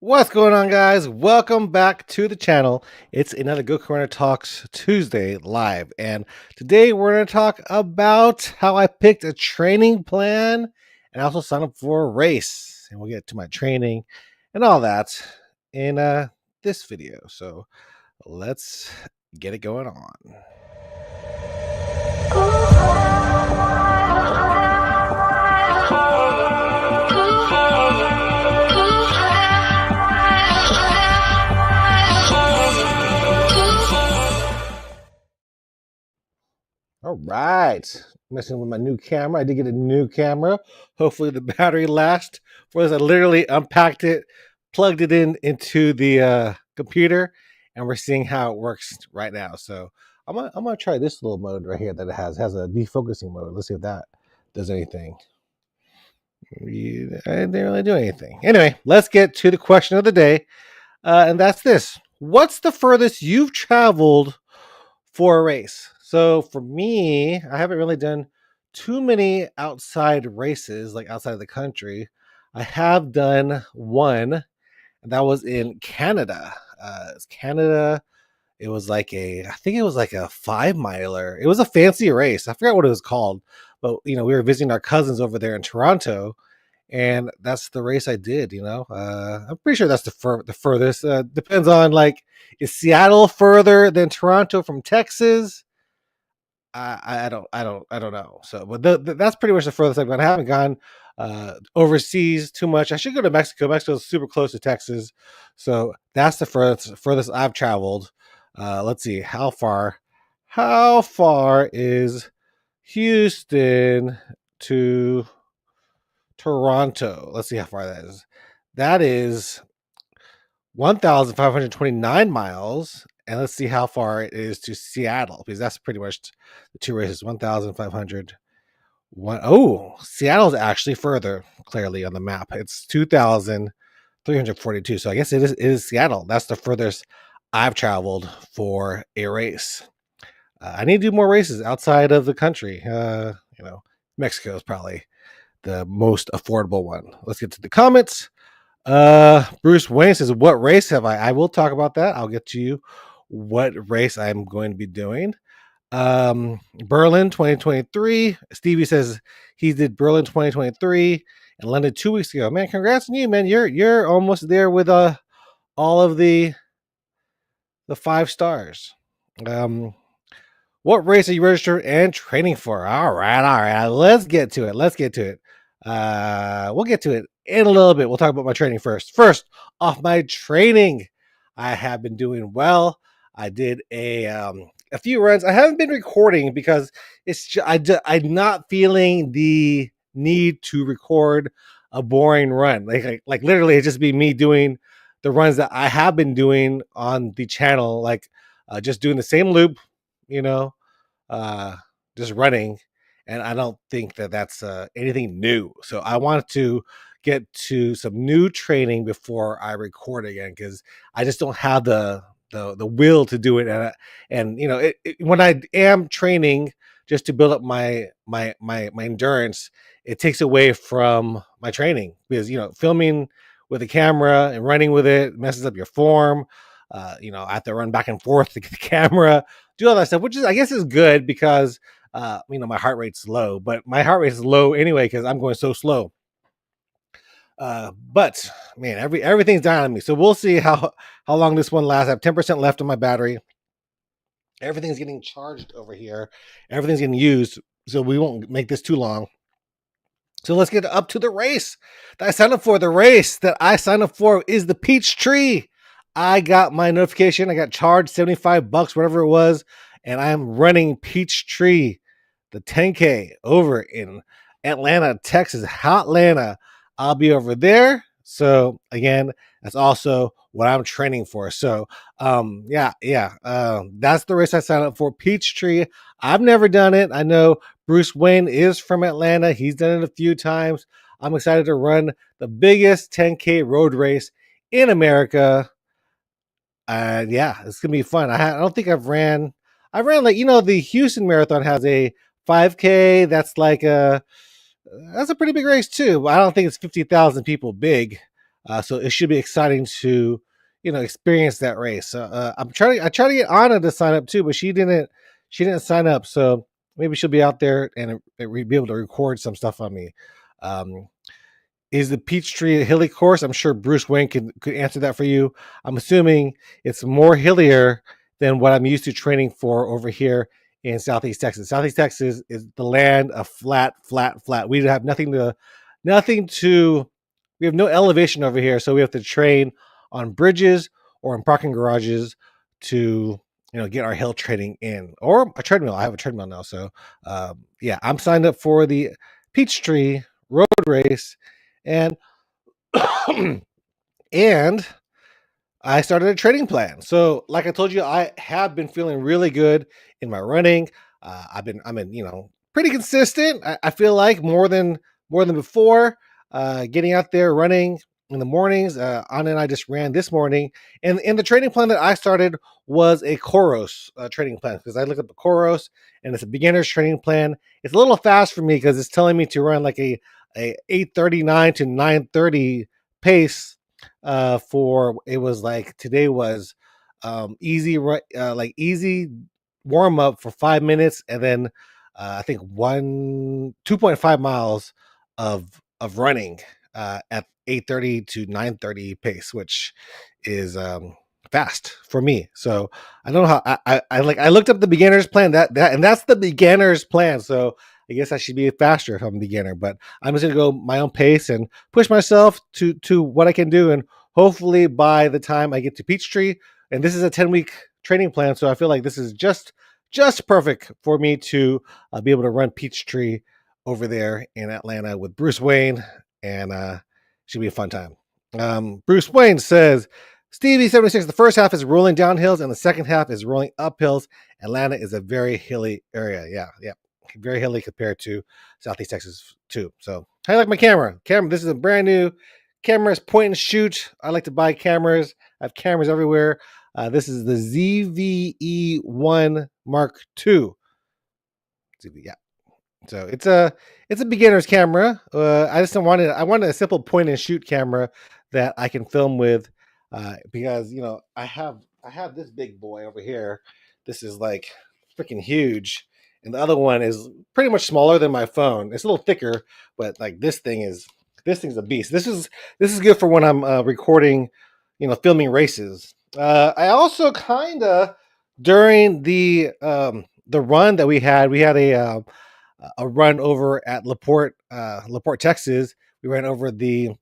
What's going on, guys? Welcome back to the channel. It's another Go Corner Talks Tuesday live, and today we're going to talk about how I picked a training plan and also signed up for a race. And we'll get to my training and all that in this video. So let's get it going on. All right. Messing with my new camera. I did get a new camera. Hopefully the battery lasts. For this, I literally unpacked it, plugged it into the computer, and we're seeing how it works right now. So I'm gonna try this little mode right here that it has. It has a defocusing mode. Let's see if that does anything. I didn't really do anything. Anyway, let's get to the question of the day, and that's this: what's the furthest you've traveled for a race? So for me, I haven't really done too many outside races, like outside of the country. I have done one, and that was in Canada. It's Canada. It was I think it was like a 5 miler. It was a fancy race. I forgot what it was called, but we were visiting our cousins over there in Toronto, and that's the race I did. I'm pretty sure that's the furthest. Depends on, like, is Seattle further than Toronto from Texas? I don't know. So, but that's pretty much the furthest I've gone. I haven't gone overseas too much. I should go to Mexico. Mexico's super close to Texas, so that's the furthest I've traveled. Let's see how far. How far is Houston to Toronto? Let's see how far that is. That is 1,529 miles. And let's see how far it is to Seattle, because that's pretty much the two races. 1,500. Oh, Seattle's actually further, clearly on the map. It's 2,342. So I guess it is Seattle. That's the furthest I've traveled for a race. I need to do more races outside of the country. Mexico is probably the most affordable one. Let's get to the comments. Bruce Wayne says, what race have I will talk about that. I'll get to you what race I'm going to be doing. Berlin 2023. Stevie says he did Berlin 2023 and London 2 weeks ago. Man, congrats on you, man. You're almost there with all of the 5 stars. What race are you registered and training for? All right. Let's get to it. We'll get to it in a little bit. We'll talk about my training first. First, off my training, I have been doing well. I did a few runs. I haven't been recording because I'm not feeling the need to record a boring run. Like literally, it's just be me doing the runs that I have been doing on the channel, like just doing the same loop, you know, just running. And I don't think that that's anything new. So I wanted to get to some new training before I record again, because I just don't have the will to do it. And when I am training just to build up my endurance, it takes away from my training, because filming with a camera and running with it messes up your form. I have to run back and forth to get the camera, do all that stuff, which is, I guess, is good because my heart rate's low, but my heart rate is low anyway because I'm going so slow. But man, everything's down on me. So we'll see how long this one lasts. I have 10% left on my battery. Everything's getting charged over here. Everything's getting used, so we won't make this too long. So let's get up to the race that I signed up for. The race that I signed up for is the Peachtree. I got my notification. I got charged $75, whatever it was, and I'm running Peachtree, the 10K over in Atlanta, Texas, Hotlanta. I'll be over there. So again, that's also what I'm training for. So that's the race I signed up for, Peachtree. I've never done it. I know Bruce Wayne is from Atlanta. He's done it a few times. I'm excited to run the biggest 10K road race in America. It's gonna be fun. I don't think I've ran the Houston Marathon has a 5K. That's a pretty big race too. But I don't think it's 50,000 people big. So it should be exciting to experience that race. I try to get Anna to sign up too, but she didn't sign up. So maybe she'll be out there and be able to record some stuff on me. Um, is the Peachtree a hilly course? I'm sure Bruce Wayne could answer that for you. I'm assuming it's more hillier than what I'm used to training for over here in Southeast Texas. Southeast Texas is the land of flat, flat, flat. We have nothing to. We have no elevation over here, so we have to train on bridges or in parking garages to get our hill training in, or a treadmill. I have a treadmill now, so yeah, I'm signed up for the Peachtree Road Race, and and I started a training plan. So, like I told you, I have been feeling really good in my running. I'm in, pretty consistent. I feel like more than before. Getting out there running in the mornings. Anna and I just ran this morning, and the training plan that I started was a Koros training plan, because I looked up the Koros, and it's a beginner's training plan. It's a little fast for me because it's telling me to run like a 8:39 to 9:30 pace. For it was like today was easy, like easy warm up for 5 minutes, and then I think 2.5 miles of running at 8:30 to 9:30 pace, which is fast for me. So I don't know how I looked up the beginner's plan, and that's the beginner's plan. So I guess I should be faster if I'm a beginner, but I'm just gonna go my own pace and push myself to what I can do, and hopefully by the time I get to Peachtree, and this is a 10-week training plan, so I feel like this is just perfect for me to be able to run Peachtree over there in Atlanta with Bruce Wayne, and should be a fun time. Bruce Wayne says, Stevie76, the first half is rolling down hills and the second half is rolling up hills. Atlanta is a very hilly area. Yeah. Very hilly compared to Southeast Texas too. So how do you like my camera? This is a brand new camera. It's point and shoot. I like to buy cameras. I have cameras everywhere. This is the ZVE1 Mark II. Yeah. So it's a beginner's camera. I wanted a simple point and shoot camera that I can film with, because I have this big boy over here. This is like freaking huge, and the other one is pretty much smaller than my phone. It's a little thicker, but like this thing's a beast. This is good for when I'm recording, filming races. I also kind of during the run that we had a run over at LaPorte, Texas. We ran over the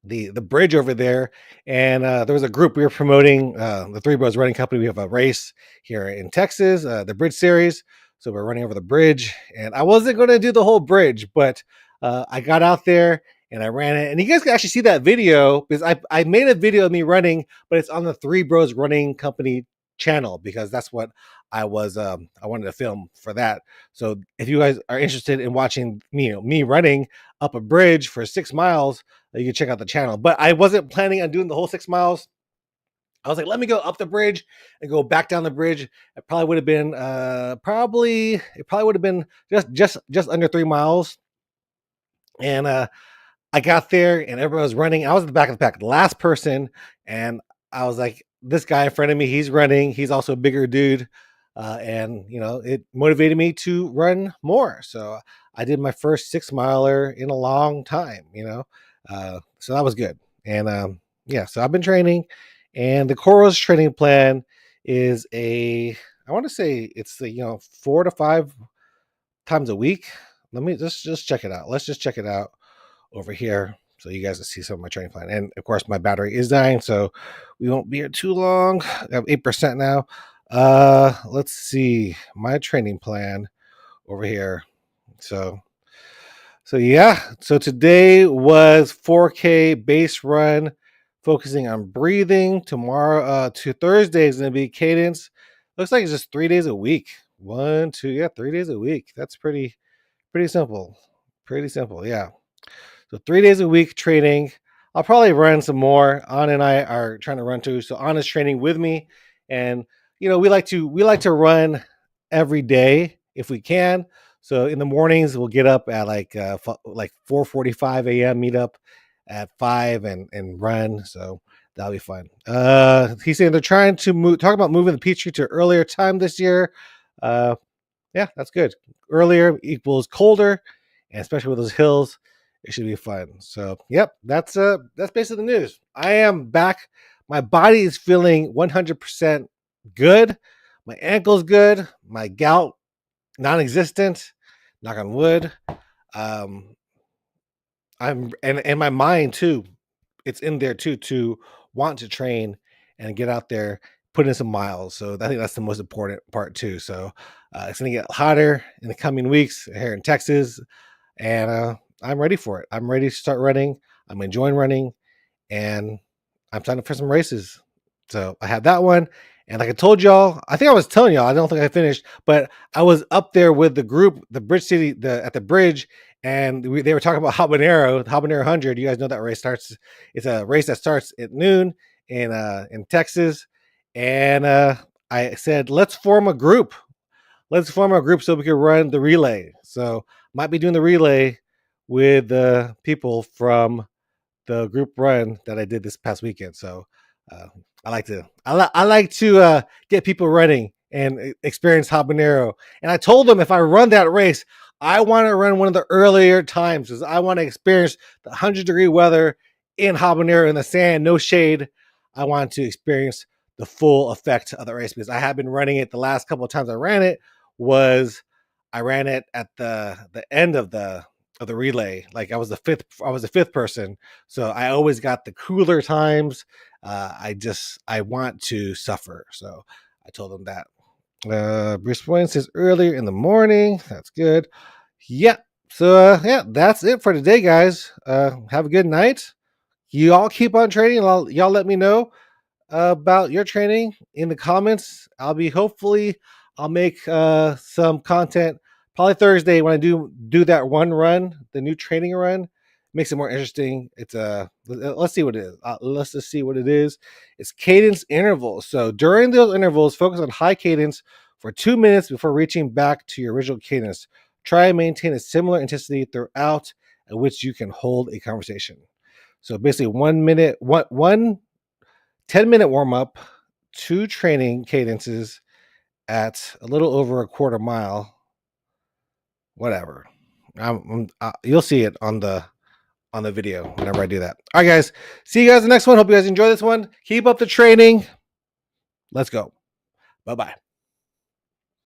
bridge over there, and there was a group we were promoting. The Three Bros Running Company. We have a race here in Texas, the Bridge Series. So we're running over the bridge, and I wasn't going to do the whole bridge, but I got out there and I ran it. And you guys can actually see that video because I made a video of me running, but it's on the Three Bros Running Company channel because that's what I wanted to film for that. So if you guys are interested in watching me running up a bridge for 6 miles, you can check out the channel. But I wasn't planning on doing the whole 6 miles. I was like, let me go up the bridge and go back down the bridge. It probably would have been just under 3 miles. And I got there and everyone was running. I was at the back of the pack, the last person, and I was like, this guy in front of me, he's running. He's also a bigger dude. And it motivated me to run more. So I did my first 6 miler in a long time, so that was good. And yeah, so I've been training, and the Koros training plan is I want to say it's 4 to 5 times a week. Let me just check it out. Let's just check it out over here so you guys can see some of my training plan. And of course, my battery is dying, so we won't be here too long. I have 8% now. Let's see my training plan over here. So yeah. So today was 4K base run, focusing on breathing. Tomorrow, to Thursday is going to be cadence. Looks like it's just 3 days a week. 1, 2, yeah, 3 days a week. That's pretty simple. Pretty simple, yeah. So 3 days a week training. I'll probably run some more. Anna and I are trying to run too. So Anna's training with me, and we like to run every day if we can. So in the mornings we'll get up at like 4:45 a.m. meet up at 5 and run. So that'll be fun. He's saying they're trying to talk about moving the Peachtree to earlier time this year. Yeah, that's good. Earlier equals colder, and especially with those hills, it should be fun. So, yep, that's basically the news. I am back. My body is feeling 100% good. My ankle's good. My gout non-existent. Knock on wood. And my mind too. It's in there too to want to train and get out there, put in some miles. So I think that's the most important part too. So it's gonna get hotter in the coming weeks here in Texas, and I'm ready for it. I'm ready to start running. I'm enjoying running, and I'm signing up for some races. So I have that one. And like I told y'all, I think I was telling y'all, I don't think I finished, but I was up there with the group, the Bridge City, at the bridge, and they were talking about Habanero 100. You guys know that race starts. It's a race that starts at noon in Texas, and I said, let's form a group. Let's form a group so we can run the relay. So might be doing the relay with the people from the group run that I did this past weekend. So I like to get people running and experience habanero. And I told them if I run that race, I want to run one of the earlier times because I want to experience the 100-degree weather in habanero in the sand, no shade. I want to experience the full effect of the race because I have been running it. The last couple of times I ran it I ran it at the end of the relay. Like I was the fifth person, so I always got the cooler times. I want to suffer, so I told them that. Bruce Wayne says earlier in the morning. That's good. Yeah. So yeah, that's it for today, guys. Have a good night. You all keep on training. Y'all let me know about your training in the comments. I'll make some content probably Thursday when I do that one run, the new training run. Makes it more interesting. It's let's see what it is. Let's just see what it is. It's cadence intervals. So during those intervals, focus on high cadence for 2 minutes before reaching back to your original cadence. Try and maintain a similar intensity throughout at which you can hold a conversation. So basically 1 minute, one 10-minute warm up, 2 training cadences at a little over a quarter mile. Whatever. You'll see it on the video whenever I do that. All right, guys. See you guys in the next one. Hope you guys enjoy this one. Keep up the training. Let's go. Bye-bye.